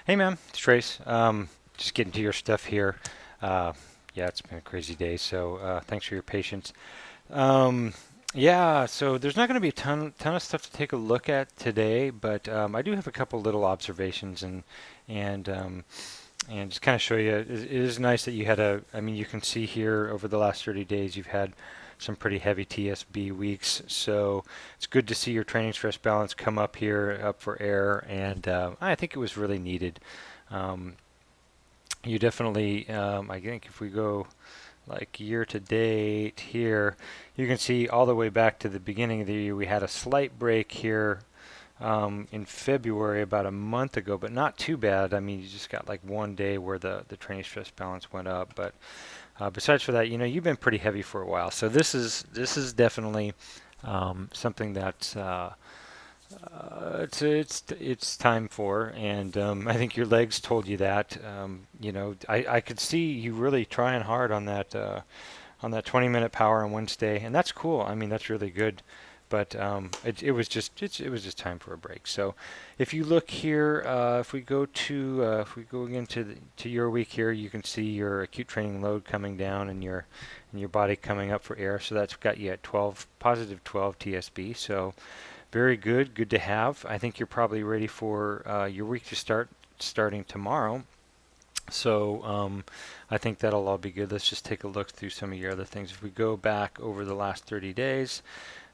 Hey, man, it's Trace. Just getting to your stuff here. Uh, yeah, it's been a crazy day, so thanks for your patience. Um, yeah, so there's not going to be a ton of stuff to take a look at today, but I do have a couple little observations and um, and just kind of show you. It is nice that you had a. I mean, you can see here over the last 30 days, you've had some pretty heavy TSB weeks, so it's good to see your training stress balance come up here, up for air, and I think it was really needed. Um, you definitely, I think if we go like year to date here, you can see all the way back to the beginning of the year, we had a slight break here in February about a month ago, but not too bad. I mean, you just got like one day where the training stress balance went up, but besides for that, you've been pretty heavy for a while. So this is definitely something that it's time for, and I think your legs told you that. I could see you really trying hard on that 20-minute power on Wednesday, and that's cool. I mean, that's really good. But it was just time for a break. So, if you look here, if we go again to your week here, you can see your acute training load coming down and your body coming up for air. So that's got you at 12 positive 12 TSB. So very good, good to have. I think you're probably ready for your week to start starting tomorrow. So I think that'll all be good. Let's just take a look through some of your other things. If we go back over the last 30 days,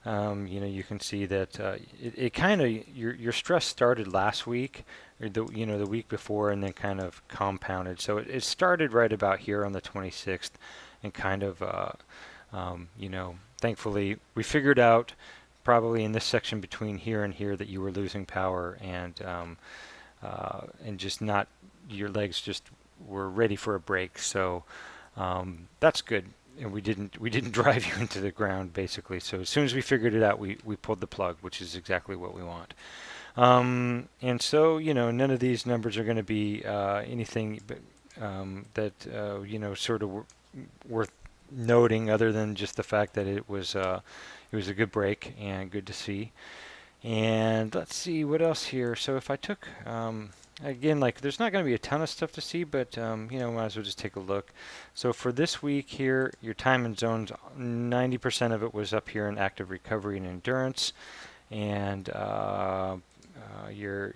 you can see that it kind of your stress started last week, or the week before, and then kind of compounded. So it started right about here on the 26th, and kind of thankfully we figured out probably in this section between here and here that you were losing power and just not your legs just were ready for a break. So that's good. And we didn't drive you into the ground basically. So as soon as we figured it out, we pulled the plug, which is exactly what we want. And so none of these numbers are going to be anything but, that sort of worth noting, other than just the fact that it was a good break and good to see. And let's see what else here. So if I took again, like there's not going to be a ton of stuff to see, but might as well just take a look. So for this week here, your time and zones, 90% of it was up here in active recovery and endurance, and your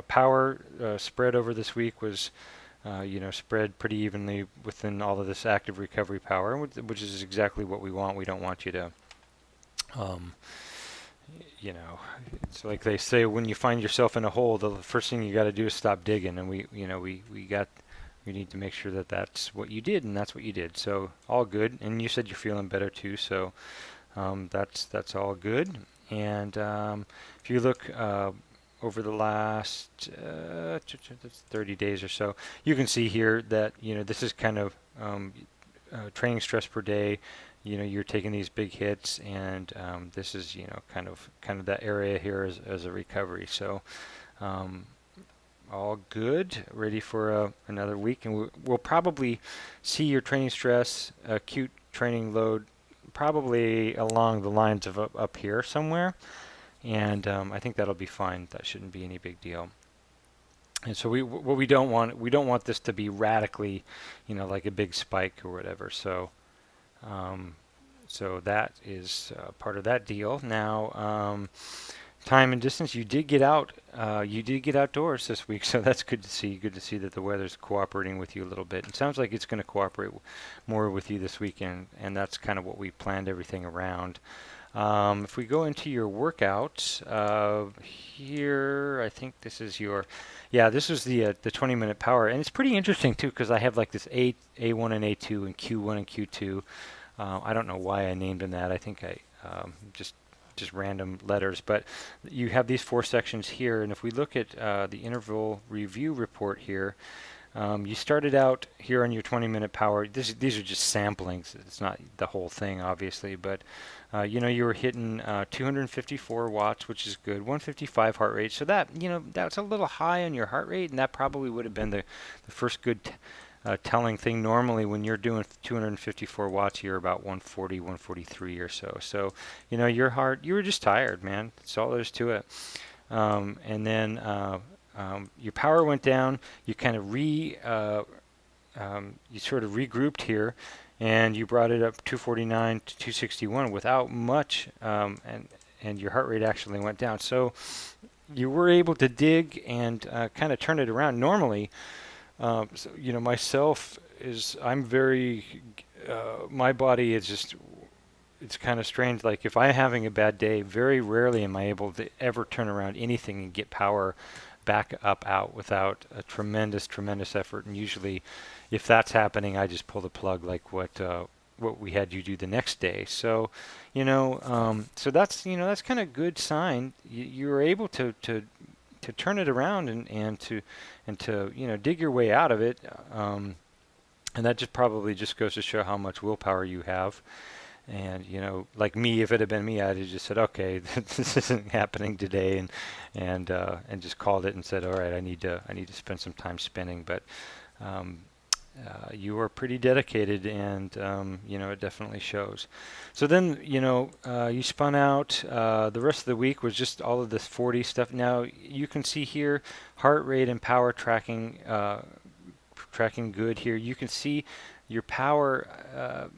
power spread over this week was spread pretty evenly within all of this active recovery power, which is exactly what we want. We don't want you to um, you know, it's like they say, when you find yourself in a hole, the first thing you got to do is stop digging. And we need to make sure that that's what you did, and that's what you did. So all good. And you said you're feeling better too, so that's all good. And if you look over the last 30 days or so, you can see here that this is kind of training stress per day. You're taking these big hits, and this is kind of that area here as a recovery. So um, all good, ready for another week, and we'll probably see your training stress, acute training load, probably along the lines of up here somewhere, and I think that'll be fine. That shouldn't be any big deal. And so what we don't want this to be radically, like a big spike or whatever. Um, so that is part of that deal. Now, time and distance. You did get out. You did get outdoors this week, so that's good to see. Good to see that the weather's cooperating with you a little bit. It sounds like it's going to cooperate more with you this weekend, and that's kind of what we planned everything around. If we go into your workouts here, I think this is yeah, this is the 20-minute power, and it's pretty interesting too, because I have like this A1 and A2 and Q1 and Q2. I don't know why I named them that. I think I just random letters, but you have these four sections here, and if we look at the interval review report here, you started out here on your 20-minute power. These are just samplings. It's not the whole thing, obviously, but you were hitting 254 watts, which is good. 155 heart rate. So that's a little high on your heart rate, and that probably would have been the first good telling thing. Normally, when you're doing 254 watts, you're about 140, 143 or so. So, your heart, you were just tired, man. That's all there is to it. And then your power went down. You kind of you sort of regrouped here, and you brought it up 249 to 261 without much, and your heart rate actually went down. So you were able to dig and kind of turn it around. Normally, so, myself I'm very, my body is just, it's kind of strange. Like if I'm having a bad day, very rarely am I able to ever turn around anything and get power back up out without a tremendous, tremendous effort. And usually, if that's happening, I just pull the plug, like what we had you do the next day. So, so that's kind of good sign. You were able to turn it around and to dig your way out of it. And that just probably just goes to show how much willpower you have. And like me, if it had been me, I'd have just said, okay, this isn't happening today, and just called it and said, all right, I need to spend some time spinning. But you are pretty dedicated, and it definitely shows. So then you spun out. The rest of the week was just all of this 40 stuff. Now you can see here heart rate and power tracking good here. You can see your power.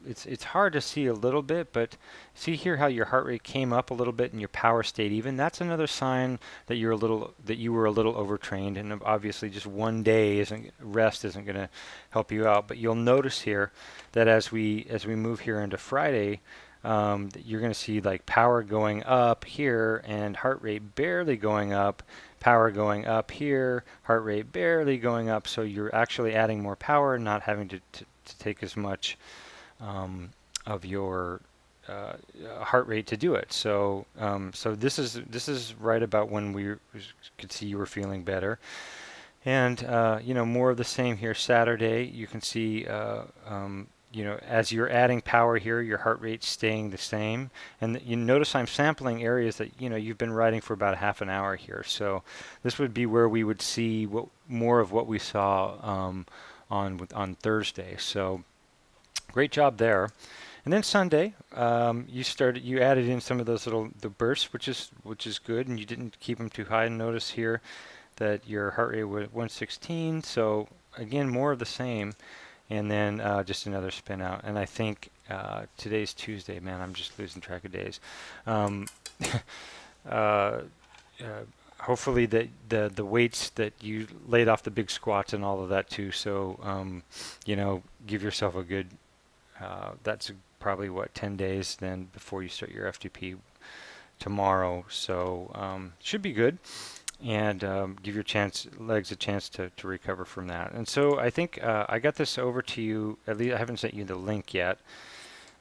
It's hard to see a little bit, but see here how your heart rate came up a little bit and your power stayed even. That's another sign that you were a little overtrained, and obviously just one day rest isn't going to help you out. But you'll notice here that as we move here into Friday, you're going to see like power going up here and heart rate barely going up, power going up here, heart rate barely going up. So you're actually adding more power, not having to take as much of your heart rate to do it. So so this is right about when we could see you were feeling better. And more of the same here. Saturday, you can see as you're adding power here, your heart rate's staying the same. And you notice I'm sampling areas that you've been riding for about a half an hour here. So this would be where we would see more of what we saw on Thursday. So great job there. And then Sunday, you added in some of those the bursts, which is good, and you didn't keep them too high. And notice here that your heart rate was 116. So again, more of the same. And then just another spin out. And I think today's Tuesday. Man, I'm just losing track of days. Hopefully the weights that you laid off, the big squats and all of that too. So give yourself a good. That's probably 10 days then before you start your FTP tomorrow. So should be good. And give your legs a chance to recover from that. And so I think I got this over to you. At least I haven't sent you the link yet.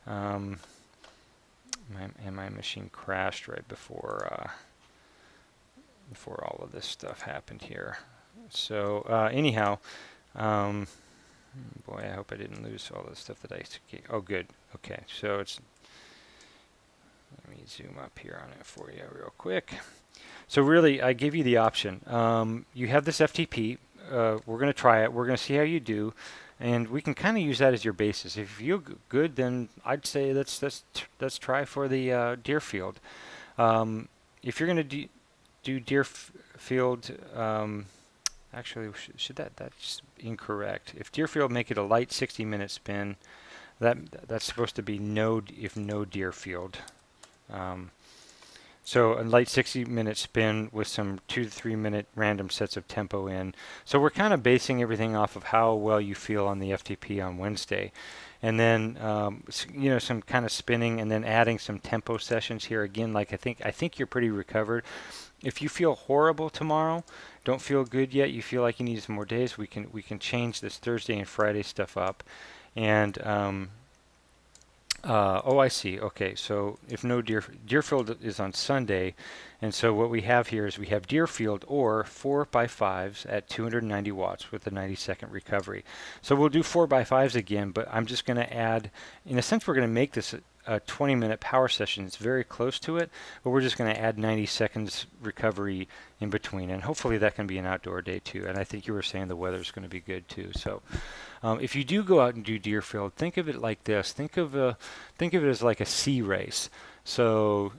And my machine crashed right before all of this stuff happened here. So anyhow, boy, I hope I didn't lose all the stuff that I. Oh, good. Okay, so it's. Let me zoom up here on it for you real quick. So really, I give you the option. You have this FTP. We're going to try it. We're going to see how you do, and we can kind of use that as your basis. If you feel good, then I'd say let's try for the Deerfield. If you're going to do Deerfield, actually, that's incorrect. If Deerfield, make it a light 60-minute spin. That's supposed to be no Deerfield. So a light 60-minute spin with some 2 to 3 minute random sets of tempo in. So we're kind of basing everything off of how well you feel on the FTP on Wednesday. And then some kind of spinning and then adding some tempo sessions here again. Like I think you're pretty recovered. If you feel horrible tomorrow, don't feel good yet, you feel like you need some more days, we can change this Thursday and Friday stuff up. And oh, I see. Okay, so if no Deerfield is on Sunday, and so what we have here is we have Deerfield or 4x5s at 290 watts with a 90-second recovery. So we'll do 4x5s again, but I'm just going to add, in a sense, we're going to make this a 20-minute power session. It's very close to it, but we're just going to add 90 seconds recovery in between, and hopefully that can be an outdoor day too. And I think you were saying the weather's going to be good too. So if you do go out and do Deerfield, think of it like this. Think of it as like a sea race. So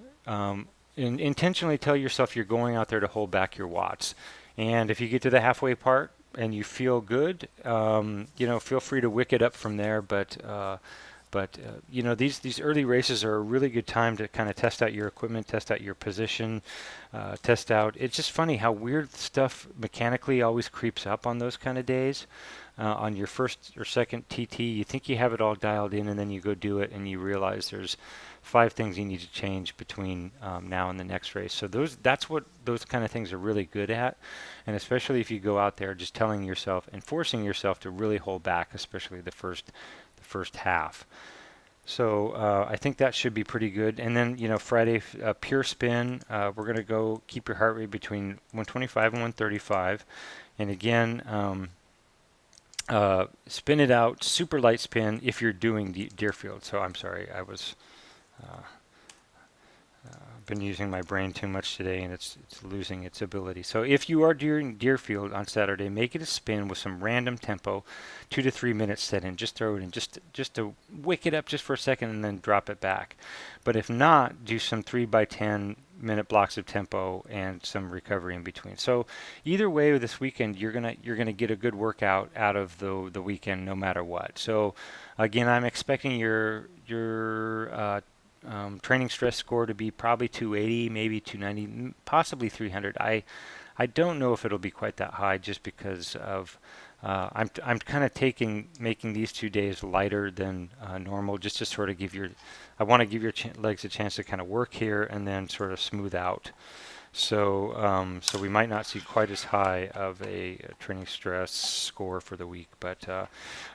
intentionally tell yourself you're going out there to hold back your watts. And if you get to the halfway part and you feel good, feel free to wick it up from there. But these early races are a really good time to kind of test out your equipment, test out your position, test out. It's just funny how weird stuff mechanically always creeps up on those kind of days. On your first or second TT, you think you have it all dialed in, and then you go do it, and you realize there's 5 things you need to change between now and the next race. So that's what those kind of things are really good at, and especially if you go out there just telling yourself and forcing yourself to really hold back, especially the first half. So I think that should be pretty good. And then, Friday, pure spin, we're going to go keep your heart rate between 125 and 135. And again, spin it out, super light spin if you're doing Deerfield. So I'm sorry, I was been using my brain too much today, and it's losing its ability. So if you are doing Deerfield on Saturday, make it a spin with some random tempo, 2 to 3 minutes set in. Just throw it in, just to wick it up just for a second, and then drop it back. But if not, do some 3x10 minute blocks of tempo and some recovery in between. So either way, this weekend you're gonna get a good workout out of the weekend, no matter what. So again, I'm expecting your training stress score to be probably 280, maybe 290, possibly 300. I don't know if it'll be quite that high, just because of I'm kind of making these 2 days lighter than normal, just to sort of I want to give your legs a chance to kind of work here and then sort of smooth out. So we might not see quite as high of a training stress score for the week, but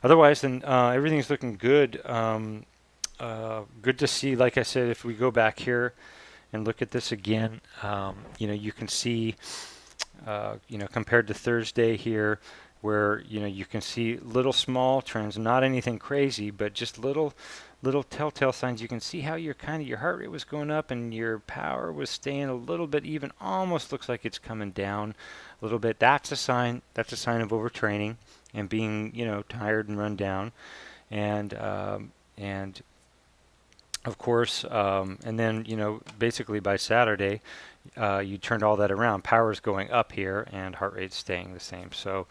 otherwise, then everything's looking good. Good to see. Like I said, if we go back here and look at this again, you can see, compared to Thursday here, where you can see little small trends, not anything crazy, but just little telltale signs. You can see how your heart rate was going up and your power was staying a little bit even. Almost looks like it's coming down a little bit. That's a sign. That's a sign of overtraining and being tired and run down, and of course, and then basically by Saturday, you turned all that around. Power's going up here, and heart rate's staying the same. So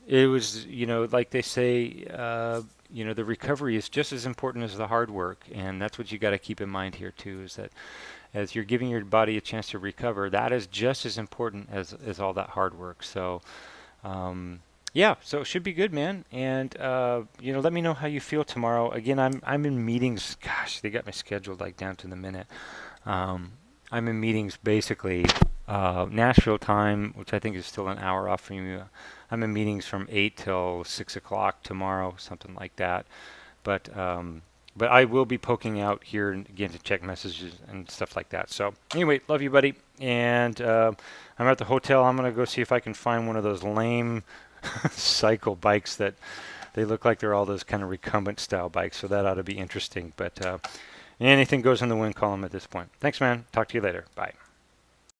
it was, like they say, the recovery is just as important as the hard work, and that's what you got to keep in mind here too. Is that as you're giving your body a chance to recover, that is just as important as all that hard work. So. Yeah, so it should be good, man. And let me know how you feel tomorrow. Again, I'm in meetings. Gosh, they got me scheduled like down to the minute. I'm in meetings basically Nashville time, which I think is still an hour off from you. I'm in meetings from 8 till 6 o'clock tomorrow, something like that. But I will be poking out here again to check messages and stuff like that. So anyway, love you, buddy. And I'm at the hotel. I'm gonna go see if I can find one of those lame cycle bikes that they look like they're all those kind of recumbent style bikes, so that ought to be interesting. But anything goes in the wind column at this point. Thanks, man. Talk to you later. Bye.